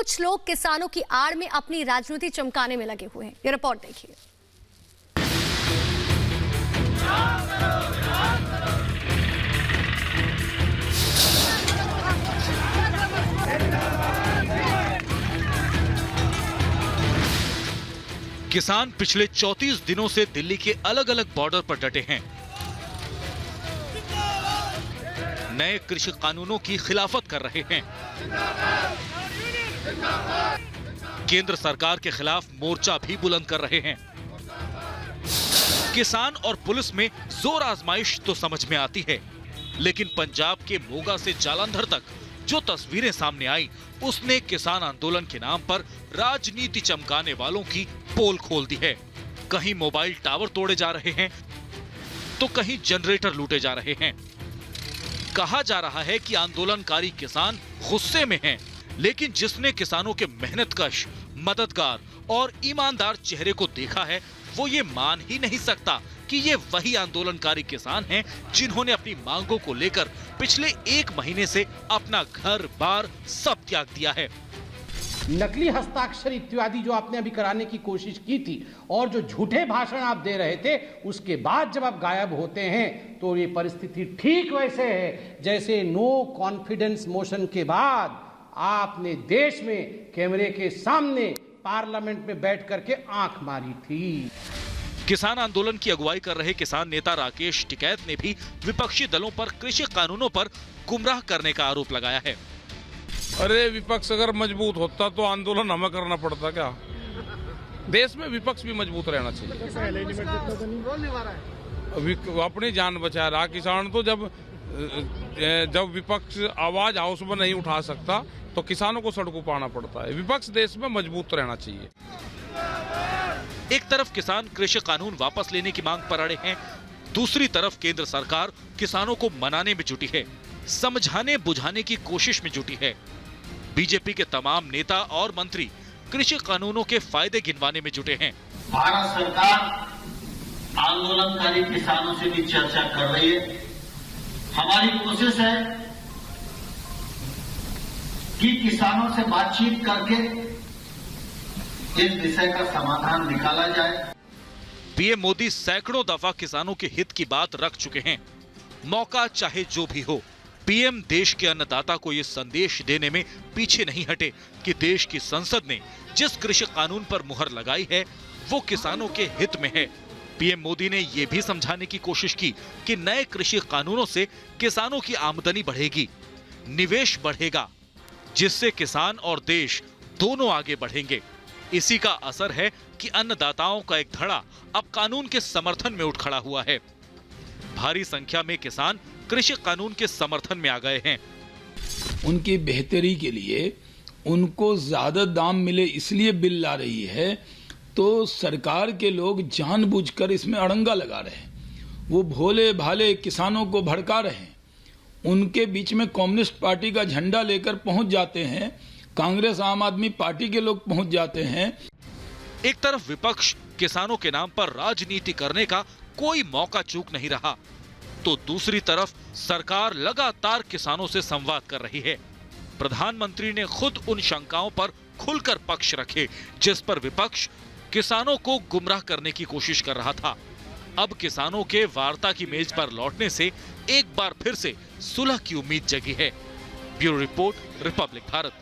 कुछ लोग किसानों की आड़ में अपनी राजनीति चमकाने में लगे हुए हैं। ये रिपोर्ट देखिए। किसान पिछले 34 दिनों से दिल्ली के अलग अलग बॉर्डर पर डटे हैं। नए कृषि कानूनों की खिलाफत कर रहे हैं। केंद्र सरकार के खिलाफ मोर्चा भी बुलंद कर रहे हैं। किसान और पुलिस में जोर आजमाइश तो समझ में आती है, लेकिन पंजाब के मोगा से जालंधर तक जो तस्वीरें सामने आई, उसने किसान आंदोलन के नाम पर राजनीति चमकाने वालों की पोल खोल दी है। कहीं मोबाइल टावर तोड़े जा रहे हैं तो कहीं जनरेटर लूटे जा रहे हैं। कहा जा रहा है कि आंदोलनकारी किसान गुस्से में हैं, लेकिन जिसने किसानों के मेहनतकश, मददगार और ईमानदार चेहरे को देखा है, वो ये मान ही नहीं सकता कि ये वही आंदोलनकारी किसान हैं जिन्होंने अपनी मांगों को लेकर पिछले 1 महीने से अपना घर बार सब त्याग दिया है। नकली हस्ताक्षर इत्यादि जो आपने अभी कराने की कोशिश की थी और जो झूठे भाषण आप दे रहे थे, उसके बाद जब आप गायब होते हैं तो ये परिस्थिति ठीक वैसे है जैसे नो कॉन्फिडेंस मोशन के बाद आपने देश में कैमरे के सामने पार्लियामेंट में बैठ करके आंख मारी थी। किसान आंदोलन की अगुवाई कर रहे किसान नेता राकेश टिकैत ने भी विपक्षी दलों पर कृषि कानूनों पर गुमराह करने का आरोप लगाया है। अरे विपक्ष अगर मजबूत होता तो आंदोलन हमें करना पड़ता क्या? देश में विपक्ष भी मजबूत रहना चाहिए। अपनी जान बचा रहा किसान तो जब विपक्ष आवाज हाउस में नहीं उठा सकता तो किसानों को सड़कों पर आना पड़ता है। विपक्ष देश में मजबूत रहना चाहिए। एक तरफ किसान कृषि कानून वापस लेने की मांग पर अड़े हैं, दूसरी तरफ केंद्र सरकार किसानों को मनाने में जुटी है, समझाने बुझाने की कोशिश में जुटी है। बीजेपी के तमाम नेता और मंत्री कृषि कानूनों के फायदे गिनवाने में जुटे हैं। भारत सरकार आंदोलनकारी किसानों से भी चर्चा कर रही है। हमारी कोशिश है कि किसानों से बातचीत करके इस विषय का समाधान निकाला जाए। पीएम मोदी सैकड़ों दफा किसानों के हित की बात रख चुके हैं। मौका चाहे जो भी हो, पीएम देश के अन्नदाता को यह संदेश देने में पीछे नहीं हटे कि देश की संसद ने जिस कृषि कानून पर मुहर लगाई है, वो किसानों के हित में है। पीएम मोदी ने यह भी समझाने की कोशिश की कि नए कृषि कानूनों से किसानों की आमदनी बढ़ेगी, निवेश बढ़ेगा, जिससे किसान और देश दोनों आगे बढ़ेंगे। इसी का असर है कि अन्नदाताओं का एक धड़ा अब कानून के समर्थन में उठ खड़ा हुआ है। भारी संख्या में किसान कृषि कानून के समर्थन में आ गए हैं। उनकी बेहतरी के लिए उनको ज्यादा दाम मिले इसलिए बिल ला रही है, तो सरकार के लोग जानबूझकर इसमें अड़ंगा लगा रहे हैं। वो भोले भाले किसानों को भड़का रहे हैं। उनके बीच में कम्युनिस्ट पार्टी का झंडा लेकर पहुंच जाते हैं, कांग्रेस आम आदमी पार्टी के लोग पहुंच जाते हैं। एक तरफ विपक्ष किसानों के नाम पर राजनीति करने का कोई मौका चूक नहीं रहा, तो दूसरी तरफ सरकार लगातार किसानों से संवाद कर रही है। प्रधानमंत्री ने खुद उन शंकाओं पर खुलकर पक्ष रखे जिस पर विपक्ष किसानों को गुमराह करने की कोशिश कर रहा था। अब किसानों के वार्ता की मेज पर लौटने से एक बार फिर से सुलह की उम्मीद जगी है। Bureau report, Republic Bharat.